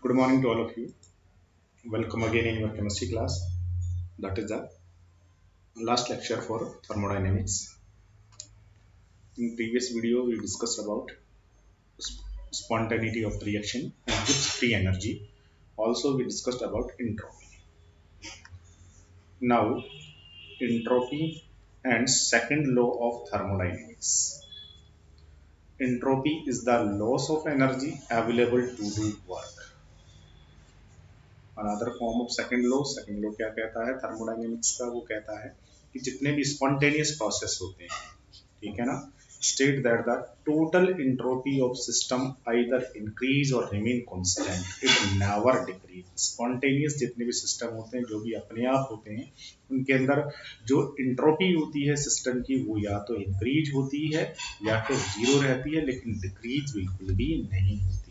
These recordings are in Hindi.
Good morning to all of you. Welcome again in your chemistry class. That is the last lecture for thermodynamics. In previous video, we discussed about spontaneity of the reaction and Gibbs free energy. Also, we discussed about entropy. Now, entropy and second law of thermodynamics. Entropy is the loss of energy available to do work. Another form of second law क्या कहता है थर्मोडायनेमिक्स का? वो कहता है कि जितने भी स्पॉन्टेनियस प्रोसेस होते हैं, ठीक है ना, state that the total entropy of system either increase और remain constant, it never decrease. Spontaneous जितने भी सिस्टम होते हैं, जो भी अपने आप होते हैं, उनके अंदर जो एंट्रोपी होती है सिस्टम की, वो या तो इंक्रीज होती है या फिर जीरो रहती है, लेकिन डिक्रीज बिल्कुल भी नहीं होती।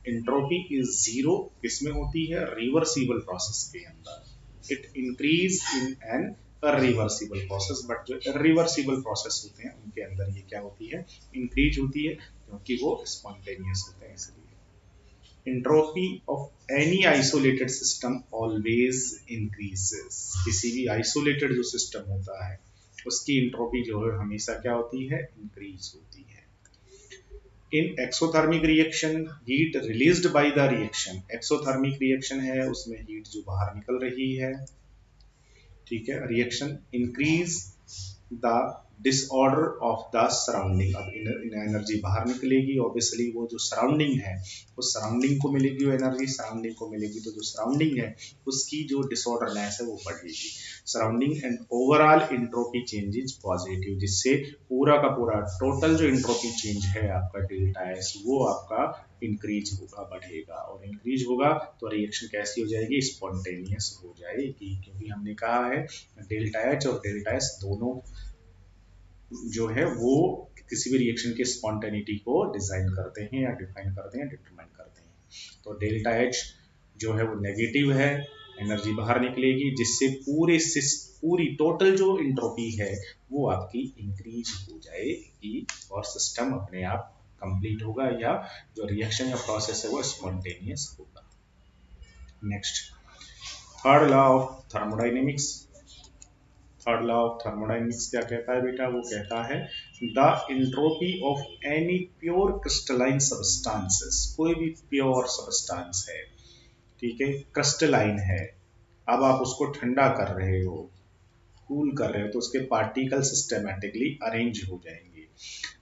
एंट्रोपी इज जीरो किसमें होती है? रिवर्सिबल प्रोसेस के अंदर। It increase in an reversible process, but जो इरिवर्सिबल प्रोसेस होते हैं उनके अंदर ये क्या होती है? इंक्रीज होती है, क्योंकि वो स्पॉन्टेनियस होते हैं। इसलिए entropy of any isolated system always increases. किसी भी आइसोलेटेड जो सिस्टम होता है उसकी एंट्रोपी जो है हमेशा क्या होती है? इंक्रीज होती है। In exothermic reaction, heat released by the reaction. Exothermic reaction है, उसमें हीट जो बाहर निकल रही है, ठीक है, reaction increase the disorder of the surrounding. अब एनर्जी बाहर निकलेगी, ऑब्वियसली वो जो सराउंडिंग है उस सराउंडिंग को मिलेगी वो एनर्जी, सराउंडिंग को मिलेगी तो जो सराउंडिंग है उसकी जो डिसऑर्डरनेस है वो बढ़ेगी। Surrounding and overall entropy change is positive, जिससे पूरा का पूरा टोटल जो एंट्रोपी चेंज है आपका डेल्टा एस, वो आपका इंक्रीज होगा, बढ़ेगा। और इंक्रीज होगा तो रिएक्शन कैसी हो जाएगी? स्पॉन्टेनियस हो जाएगी, क्योंकि हमने कहा है डेल्टा एच और डेल्टा एस दोनों जो है वो किसी भी रिएक्शन के स्पॉन्टेनिटी को डिजाइन करते हैं या डिफाइन करते हैं, डिटरमाइन करते हैं। तो डेल्टा एच जो है वो नेगेटिव है, एनर्जी बाहर निकलेगी, जिससे पूरी टोटल जो इंट्रोपी है वो आपकी इंक्रीज हो जाएगी और सिस्टम अपने आप कंप्लीट होगा, या जो रिएक्शन या प्रोसेस है वो स्पॉन्टेनियस होगा। Next, third law of thermodynamics. Third law of thermodynamics क्या कहता है बेटा? वो कहता है the entropy of any pure crystalline substances. कोई भी प्योर सबस्टांस है, ठीक है, क्रिस्टलाइन है, अब आप उसको ठंडा कर रहे हो, कूल कर रहे हो, तो उसके पार्टिकल सिस्टेमेटिकली अरेंज हो जाएंगे,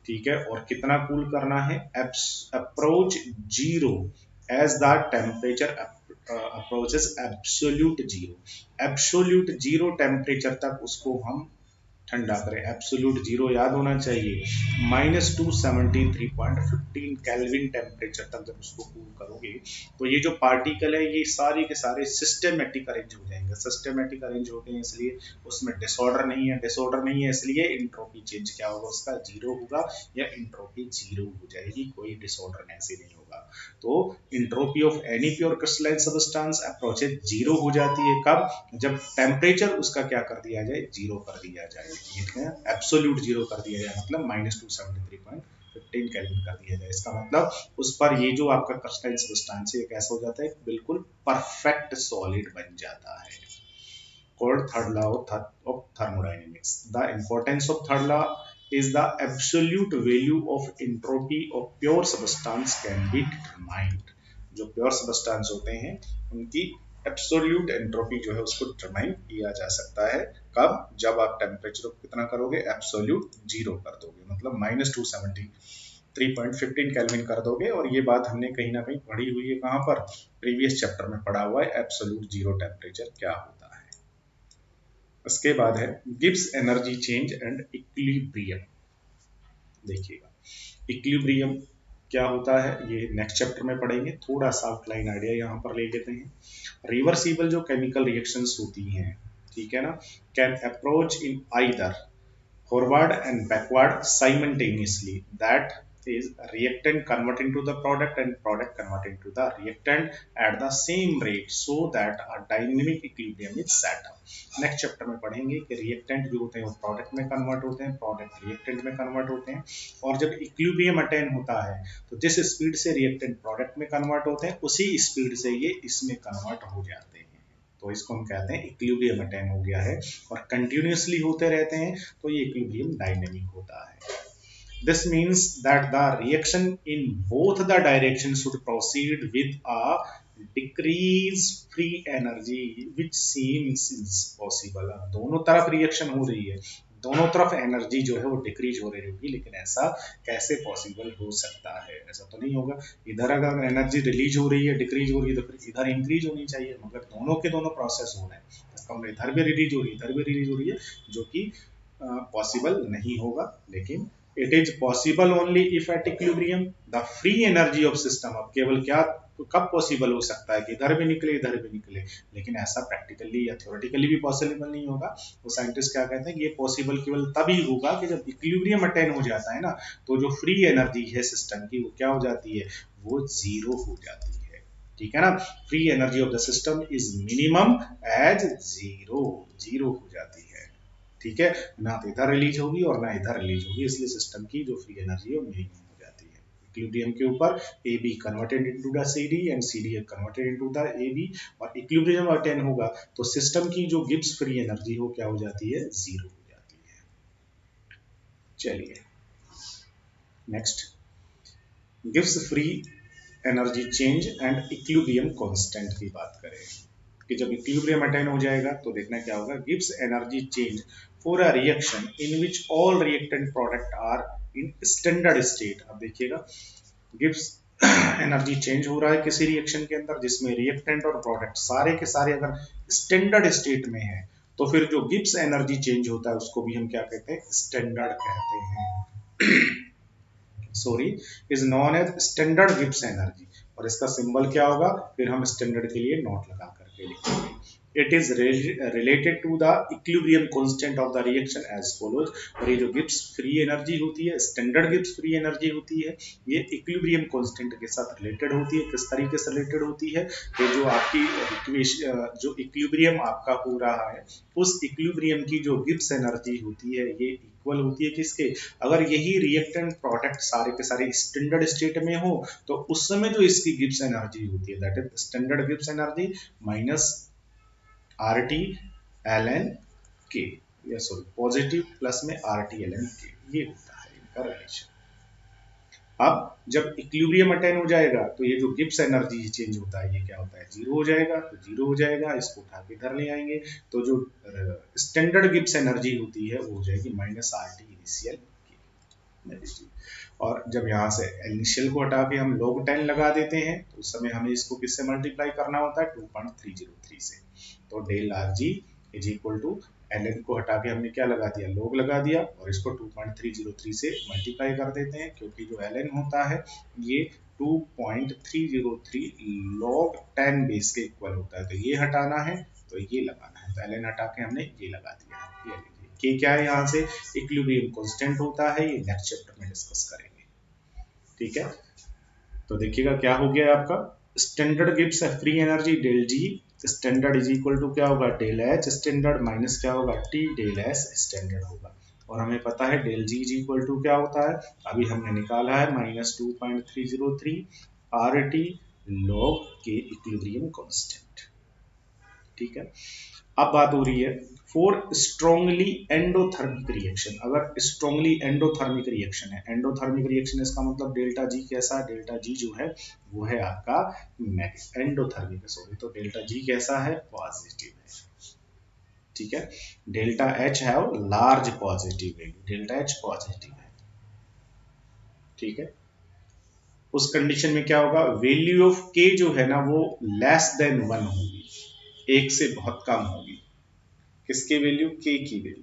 ठीक है। और कितना कूल करना है? Approach zero as the temperature approaches absolute zero. Absolute zero temperature तक उसको हम ठंडा करें। एब्सोल्यूट जीरो याद होना चाहिए, -273.15 केल्विन टेम्परेचर तक जब उसको कूल करोगे तो ये जो पार्टिकल है ये सारे के सारे सिस्टेमेटिक अरेंज हो जाएंगे। सिस्टेमेटिक अरेंज होते हैं इसलिए उसमें डिसऑर्डर नहीं है, डिसऑर्डर नहीं है इसलिए एंट्रोपी चेंज क्या होगा? उसका जीरो होगा, या एंट्रोपी जीरो हो जाएगी, कोई डिसऑर्डर ऐसे नहीं होगा। तो entropy of any pure crystalline substance approaches zero हो जाती है। कब? जब टेम्परेचर उसका क्या कर दिया जाए? जीरो कर दिया जाए, ठीक है, एब्सोल्यूट जीरो कर दिया जाए, मतलब -273.15 केल्विन कर दिया जाए। इसका मतलब उस पर ये जो आपका क्रिस्टलाइन सबस्टेंस है कैसा हो जाता है? बिल्कुल परफेक्ट सॉलिड बन जाता है। Called third law of thermodynamics. The importance of third law is the absolute value of entropy of pure substance can be determined. जो प्योर सबस्टेंस होते हैं उनकी एब्सोल्यूट एंट्रोपी जो है उसको डिटरमाइन किया जा सकता है। कब? जब आप टेम्परेचर को कितना करोगे? एब्सोल्यूट जीरो कर दोगे, मतलब -273.15 केल्विन कर दोगे। और ये बात हमने कहीं ना कहीं पढ़ी हुई है, कहाँ पर? प्रीवियस चैप्टर में पढ़ा हुआ है, एब्सोल्यूट जीरो टेम्परेचर क्या होता है। उसके बाद है Gibbs energy change and equilibrium. देखिएगा इक्विलिब्रियम क्या होता है ये नेक्स्ट चैप्टर में पढ़ेंगे, थोड़ा सा आउटलाइन आइडिया यहाँ पर ले लेते हैं। रिवर्सिबल जो केमिकल रिएक्शंस होती हैं, ठीक है ना, can approach in either forward and backward simultaneously, that is reactant converting to the product and product converting to the reactant at the same rate so that a dynamic equilibrium is set up. Next chapter में पढ़ेंगे कि रिएक्टेंट जो होते हैं वो प्रोडक्ट में कन्वर्ट होते हैं, प्रोडक्ट रिएक्टेंट में कन्वर्ट होते हैं, और जब इक्विलिब्रियम अटेन होता है तो जिस स्पीड से रिएक्टेंट प्रोडक्ट में कन्वर्ट होते हैं उसी स्पीड से ये इसमें कन्वर्ट हो जाते हैं। तो इसको हम कहते हैं इक्विलिब्रियम अटेन हो गया है, और कंटिन्यूसली होते रहते हैं तो ये इक्विलिब्रियम डायनेमिक होता है। This means that the reaction in both the directions should proceed with a decreased free energy which seems impossible। दोनों तरफ रिएक्शन हो रही है, दोनों तरफ एनर्जी जो है वो डिक्रीज हो रही होगी, लेकिन ऐसा कैसे पॉसिबल हो सकता है? ऐसा तो नहीं होगा। इधर अगर एनर्जी रिलीज हो रही है, डिक्रीज हो रही है, तो फिर इधर इंक्रीज होनी चाहिए, मगर दोनों के दोनों प्रोसेस हो रहे हैं, इसका मतलब इधर भी रिलीज हो रही है, इधर भी रिलीज हो रही है, जो कि पॉसिबल नहीं होगा। लेकिन it is possible only if at equilibrium the free energy of system। अब केवल क्या कब पॉसिबल हो सकता है कि इधर भी निकले इधर भी निकले, लेकिन ऐसा प्रैक्टिकली या थ्योरेटिकली भी पॉसिबल नहीं होगा। वो साइंटिस्ट क्या कहते हैं कि ये पॉसिबल केवल तभी होगा कि जब इक्विलिब्रियम अटेन हो जाता है ना, तो जो फ्री एनर्जी है सिस्टम की वो क्या हो जाती है, वो जीरो हो जाती है। ठीक है ना, free energy of the system is minimum age zero, zero हो जाती है। ठीक है, ना तो इधर रिलीज होगी और ना इधर रिलीज होगी, इसलिए सिस्टम की जो फ्री एनर्जी है वो मिनिमम हो जाती है। इक्विलिब्रियम के ऊपर A B converted into the C D and C D converted into the A B, और इक्विलिब्रियम अटेन होगा तो सिस्टम की जो गिब्स फ्री एनर्जी हो क्या हो जाती है, जीरो हो जाती है। चलिए next, Gibbs free energy change and equilibrium constant की बात करें कि जब इक्विलिब्रियम अटेन हो जाएगा तो देखना क्या होगा, Gibbs energy change for a reaction in which all reactant product are in standard state. अब देखिएगा, गिब्स एनर्जी चेंज हो रहा है किसी रिएक्शन के अंदर जिसमें रिएक्टेंट और प्रोडक्ट सारे के सारे अगर स्टैंडर्ड स्टेट में है, तो फिर जो गिब्स एनर्जी चेंज होता है उसको भी हम क्या कहते हैं, स्टैंडर्ड कहते हैं। Sorry, is known as standard Gibbs energy, और इसका सिंबल क्या होगा, फिर हम स्टैंडर्ड के लिए नोट लगा करके लिखेंगे। It is related to the equilibrium constant of the reaction as follows. और ये जो गिब्स फ्री एनर्जी होती है, स्टैंडर्ड गिब्स फ्री एनर्जी होती है, ये इक्विलिब्रियम कांस्टेंट के साथ रिलेटेड होती है। किस तरीके से रिलेटेड होती है, ये जो आपकी जो इक्विलिब्रियम आपका हो रहा है उस इक्विलिब्रियम की जो गिब्स एनर्जी होती है ये इक्वल होती है किसके, अगर यही रिएक्टेंट प्रोडक्ट सारे के सारे स्टैंडर्ड स्टेट में हो तो उस समय जो इसकी गिब्स एनर्जी होती है that is standard Gibbs energy minus R T L N K, या सॉरी पॉजिटिव प्लस में R T L N K, ये होता है इनका रिलेशन। अब जब इक्विलिब्रियम अटेन हो जाएगा तो ये जो गिब्स एनर्जी चेंज होता है ये क्या होता है, जीरो हो जाएगा। तो जीरो हो जाएगा, इसको उठा के इधर ले आएंगे तो जो स्टैंडर्ड गिब्स एनर्जी होती है वो हो जाएगी माइनस आर टी इनिशियल के। और जब यहाँ से इनिशियल को हटा के हम log 10 लगा देते हैं तो उस समय हमें इसको किससे मल्टीप्लाई करना होता है, 2.303 से। तो del R G is equal to L N को हटा के हमने क्या लगा दिया, log लगा दिया, और इसको 2.303 से मल्टीप्लाई कर देते हैं, क्योंकि जो एल एन होता है ये 2.303 log 10 बेस के इक्वल होता है। तो ये हटाना है तो ये लगाना है, तो एल एन हटा के हमने ये लगा दिया। ये के क्या है, यहाँ से इक्विलिब्रियम कांस्टेंट होता है, ये नेक्स्ट चैप्टर में डिस्कस करेंगे। ठीक है, तो देखिएगा क्या हो गया आपका, standard Gibbs free energy del G standard is equal to क्या होगा, डेल एच स्टैंडर्ड माइनस क्या होगा, टी डेल एस स्टैंडर्ड होगा। और हमें पता है del G is equal to क्या होता है, अभी हमने निकाला है minus 2.303 R T log K equilibrium constant. ठीक है, अब बात हो रही है फॉर स्ट्रॉन्गली एंडोथर्मिक रिएक्शन। अगर स्ट्रॉन्गली एंडोथर्मिक रिएक्शन है, एंडोथर्मिक रिएक्शन इसका मतलब डेल्टा जी कैसा है, डेल्टा जी जो है वो है आपका एंडोथर्मिक, सॉरी, तो डेल्टा जी कैसा है, पॉजिटिव है। ठीक है, डेल्टा एच है large positive value, delta H positive है। ठीक है, उस कंडीशन में क्या होगा, वैल्यू ऑफ के जो है ना वो लेस देन 1 होगी, एक से बहुत कम होगी। किसकी वैल्यू, के की वैल्यू,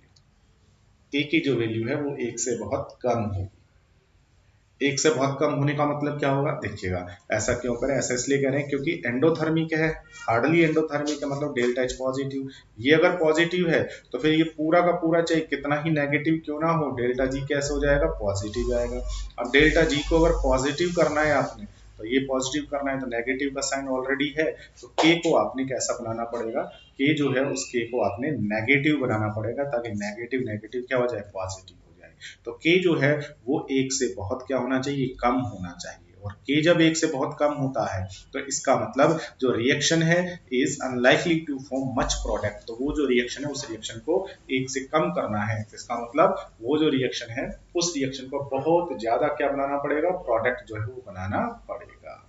के की जो वैल्यू है वो एक से बहुत कम होगी। एक से बहुत कम होने का मतलब क्या होगा, देखिएगा ऐसा क्यों करें, ऐसा इसलिए कह रहे हैं क्योंकि एंडोथर्मिक है, हार्डली एंडोथर्मिक है, मतलब डेल्टा एच पॉजिटिव। ये अगर पॉजिटिव है तो फिर ये पूरा का पूरा चाहे कितना ही नेगेटिव क्यों ना हो, डेल्टा जी कैसे हो जाएगा, पॉजिटिव आएगा। अब डेल्टा जी को अगर पॉजिटिव करना है आपने, तो ये पॉजिटिव करना है तो नेगेटिव का साइन ऑलरेडी है, तो के को आपने कैसा बनाना पड़ेगा, के जो है उस के को आपने नेगेटिव बनाना पड़ेगा, ताकि नेगेटिव नेगेटिव क्या हो जाए, पॉजिटिव हो जाए। तो के जो है वो एक से बहुत क्या होना चाहिए, कम होना चाहिए। और के जब एक से बहुत कम होता है तो इसका मतलब जो रिएक्शन है is unlikely to form much product, तो वो जो रिएक्शन है उस रिएक्शन को एक से कम करना है, इसका मतलब वो जो रिएक्शन है उस रिएक्शन को बहुत ज्यादा क्या बनाना पड़ेगा, प्रोडक्ट जो है वो बनाना पड़ेगा।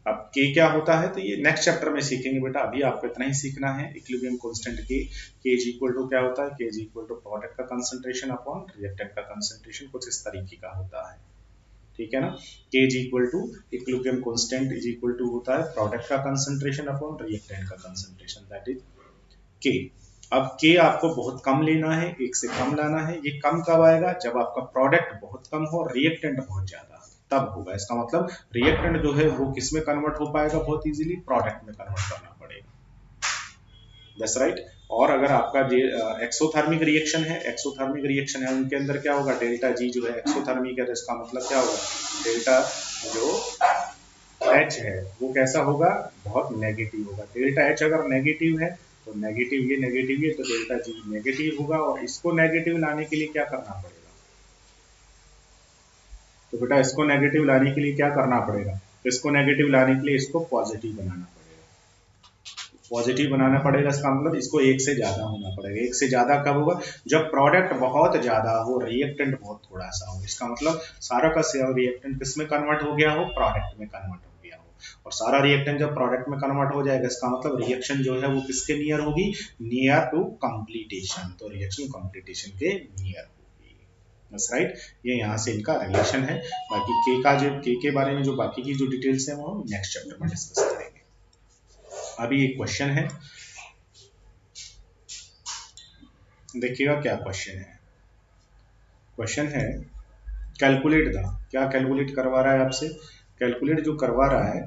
अब के क्या होता है तो ये नेक्स्ट चैप्टर में सीखेंगे बेटा, अभी आपको इतना ही सीखना है। इक्विलिब्रियम कांस्टेंट के इज इक्वल टू क्या होता है, के इज इक्वल टू प्रोडक्ट का कंसंट्रेशन अपॉन रिएक्टेंट का कंसंट्रेशन, कुछ इस तरीके का होता है, ठीक है ना। K is equal to equilibrium constant is equal to होता है प्रोडक्ट का कंसंट्रेशन अपॉन रिएक्टेंट का कंसंट्रेशन, दैट इज के। अब के आपको बहुत कम लेना है, एक से कम लाना है। ये कम कब आएगा, जब आपका प्रोडक्ट बहुत कम हो, रिएक्टेंट बहुत ज्यादा, तब होगा। इसका मतलब रिएक्टेंट जो है वो किस में कन्वर्ट हो पाएगा, बहुत इजीली प्रोडक्ट में कन्वर्ट करना पड़ेगा, दैट्स राइट। और अगर आपका एक्सोथर्मिक रिएक्शन है, एक्सोथर्मिक रिएक्शन है उनके अंदर क्या होगा, डेल्टा जी जो है एक्सोथर्मिक है, तो इसका मतलब क्या होगा, डेल्टा जो एच है वो कैसा होगा, बहुत नेगेटिव होगा। डेल्टा एच अगर नेगेटिव है तो नेगेटिव ये तो डेल्टा जी नेगेटिव होगा, और इसको नेगेटिव लाने के लिए क्या करना पड़ेगा, तो बेटा इसको नेगेटिव लाने के लिए क्या करना पड़ेगा, तो इसको नेगेटिव लाने के लिए इसको पॉजिटिव बनाना पड़ेगा, पॉजिटिव बनाना पड़ेगा। इसका मतलब इसको एक से ज्यादा होना पड़ेगा। एक से ज्यादा कब होगा, जब प्रोडक्ट बहुत ज्यादा हो, रिएक्टेंट बहुत थोड़ा सा हो। इसका मतलब सारा का सारा रिएक्टेंट किस में कन्वर्ट हो गया हो, प्रोडक्ट में कन्वर्ट हो गया हो। और सारा रिएक्टेंट जब प्रोडक्ट में कन्वर्ट हो जाएगा, इसका मतलब रिएक्शन जो है वो किसके नियर होगी, नियर टू कंप्लीटेशन, तो रिएक्शन कंप्लीटेशन के नियर होगी, बस राइट। ये यहाँ से इनका रिलेशन है। बाकी के का जो के बारे में जो बाकी की जो डिटेल्स है वो हम नेक्स्ट चैप्टर में डिस्कस करेंगे। अभी एक क्वेश्चन है, देखिएगा क्या क्वेश्चन है। क्वेश्चन है कैलकुलेट द, क्या कैलकुलेट करवा रहा है आपसे, कैलकुलेट जो करवा रहा है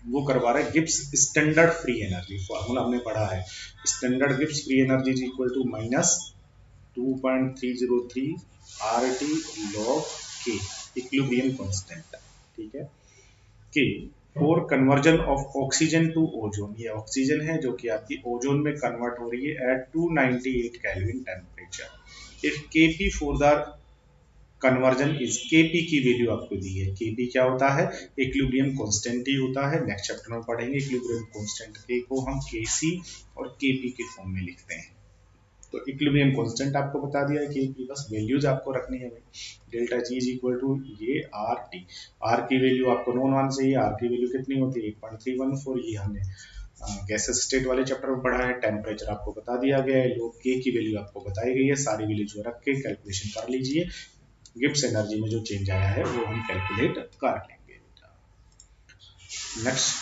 वो करवा रहा है Gibbs standard free energy. Formula हमने पढ़ा है, standard Gibbs free energy is equal to minus 2.303 RT log K equilibrium constant, ठीक है। कि for conversion of oxygen to ozone, ये ऑक्सीजन है जो कि आपकी ओजोन में कन्वर्ट हो रही है at 298 kelvin temperature. If KP for the conversion is, KP की वैल्यू आपको दी है, केपी क्या होता है, इक्विलिब्रियम कांस्टेंट ही होता है। नेक्स्ट चैप्टर में पढ़ेंगे इक्विलिब्रियम कांस्टेंट के को हम केसी और केपी के फॉर्म में लिखते हैं। तो इक्विलिब्रियम कांस्टेंट आपको बता दिया है कि बस वैल्यूज आपको रखनी है भाई। Delta G is equal to ये आर टी, आर की वैल्यू आपको नोन वन चाहिए, आर की वैल्यू कितनी होती है 8.314, ये हमने गैसेस स्टेट वाले चैप्टर में पढ़ा है। टेम्परेचर आपको बता दिया गया है, लोग के की वैल्यू आपको बताई गई है, सारी वैल्यू जो रख के कैलकुलेशन कर लीजिए। गिब्स एनर्जी में जो चेंज आया है वो हम कैलकुलेट कर लेंगे। नेक्स्ट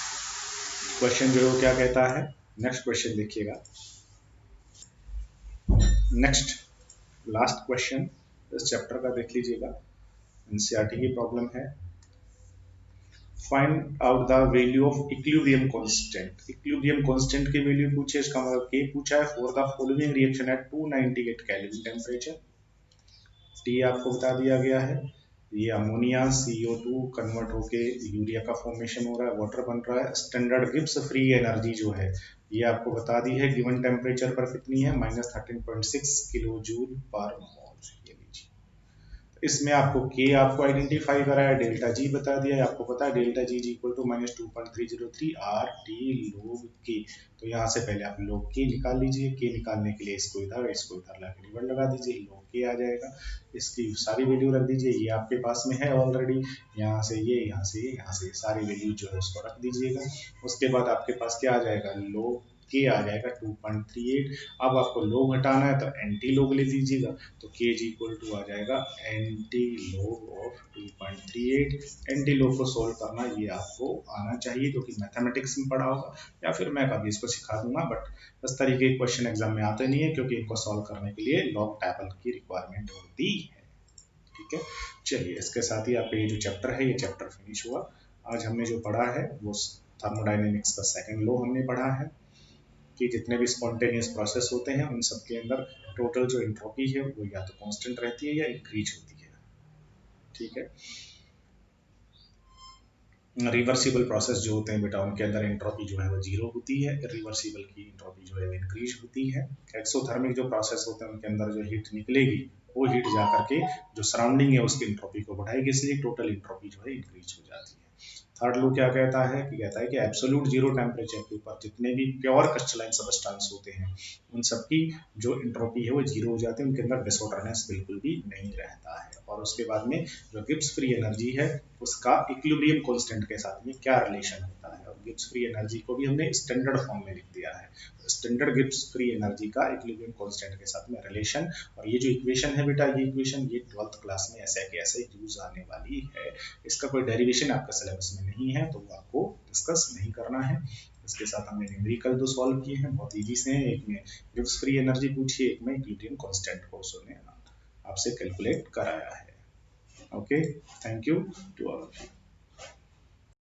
क्वेश्चन जो है वो क्या कहता है, नेक्स्ट क्वेश्चन देखिएगा, नेक्स्ट लास्ट क्वेश्चन इस चैप्टर का देख लीजिएगा, एनसीईआरटी की प्रॉब्लम है। Find out the value of equilibrium constant, equilibrium constant की वैल्यू पूछे, इसका मतलब के पूछा है for the following reaction at 298 kelvin temperature. T आपको बता दिया गया है, ये अमोनिया CO2 कन्वर्ट होके यूरिया का फॉर्मेशन हो रहा है, वाटर बन रहा है। स्टैंडर्ड गिब्स फ्री एनर्जी जो है ये आपको बता दी है, गिवन टेम्परेचर पर कितनी है, -13.6 किलो जूल पर मोल। इसमें आपको के आपको आइडेंटिफाई करा है, डेल्टा जी बता दिया है, आपको पता है delta G equal to -2.303 RT log के। तो यहाँ से पहले आप log के निकाल लीजिए, के निकालने के लिए इसको इधर लाके डिवाइड लगा दीजिए, log के आ जाएगा। इसकी सारी वैल्यू रख दीजिए, ये आपके पास में है ऑलरेडी, यहाँ से ये, यहाँ से ये, यहाँ से ये, सारी वैल्यू जो है उसको रख दीजिएगा। उसके बाद आपके पास क्या आ जाएगा, log के आ जाएगा 2.38। अब आपको log हटाना है तो एंटी log ले लीजिएगा, तो के इज इक्वल टू आ जाएगा anti log of 2.38। Anti log को सोल्व करना ये आपको आना चाहिए, जो कि मैथमेटिक्स में पढ़ा होगा, या फिर मैं कभी इसको सिखा दूंगा, बट इस तरीके के क्वेश्चन एग्जाम में आते नहीं है, क्योंकि इनको सॉल्व करने के लिए लॉग टेबल की रिक्वायरमेंट होती है। ठीक है, चलिए इसके साथ ही आपका ये जो चैप्टर है ये चैप्टर फिनिश हुआ। आज हमने जो पढ़ा है वो थर्मोडायनेमिक्स का सेकंड लॉ हमने पढ़ा है, कि जितने भी स्पॉन्टेनियस प्रोसेस होते हैं उन सब के अंदर टोटल जो एंट्रोपी है वो या तो कांस्टेंट रहती है या इंक्रीज होती है। ठीक है, रिवर्सिबल प्रोसेस जो होते हैं बेटा उनके अंदर एंट्रोपी जो है वो जीरो होती है, इरिवर्सिबल की एंट्रोपी जो है वो इंक्रीज होती है। एक्सोथर्मिक जो प्रोसेस होते हैं उनके अंदर जो हीट निकलेगी वो हीट जा करके जो सराउंडिंग है उसकी एंट्रोपी को बढ़ाएगी, इसलिए टोटल एंट्रोपी जो है इंक्रीज हो जाती है। थर्ड लॉ क्या कहता है कि एब्सोल्यूट जीरो टेम्परेचर के ऊपर जितने भी प्योर क्रिस्टलाइन सबस्टेंस होते हैं उन सबकी जो एंट्रोपी है वो जीरो हो जाती है, उनके अंदर डिसऑर्डरनेस बिल्कुल भी नहीं रहता है। और उसके बाद में जो गिब्स फ्री एनर्जी है उसका इक्विलिब्रियम कांस्टेंट के साथ में क्या रिलेशन होता है, और गिब्स फ्री एनर्जी को भी हमने स्टैंडर्ड फॉर्म में लिख दिया है। स्टैंडर्ड गिब्स फ्री एनर्जी का इक्विलिब्रियम कांस्टेंट के साथ में रिलेशन, और ये जो इक्वेशन है बेटा ये इक्वेशन ये 12th क्लास में ऐसे के ऐसे यूज आने वाली है। इसका कोई डेरिवेशन आपका सिलेबस में नहीं है तो वो आपको डिस्कस नहीं करना है। इसके साथ हमने न्यूमेरिकल दो सॉल्व किए हैं, बहुत इजी से हैं। एक में गिब्स फ्री एनर्जी पूछी है, एक में इक्विलिब्रियम कांस्टेंट को उसने आपसे कैलकुलेट कराया है। Okay, thank you to all of you.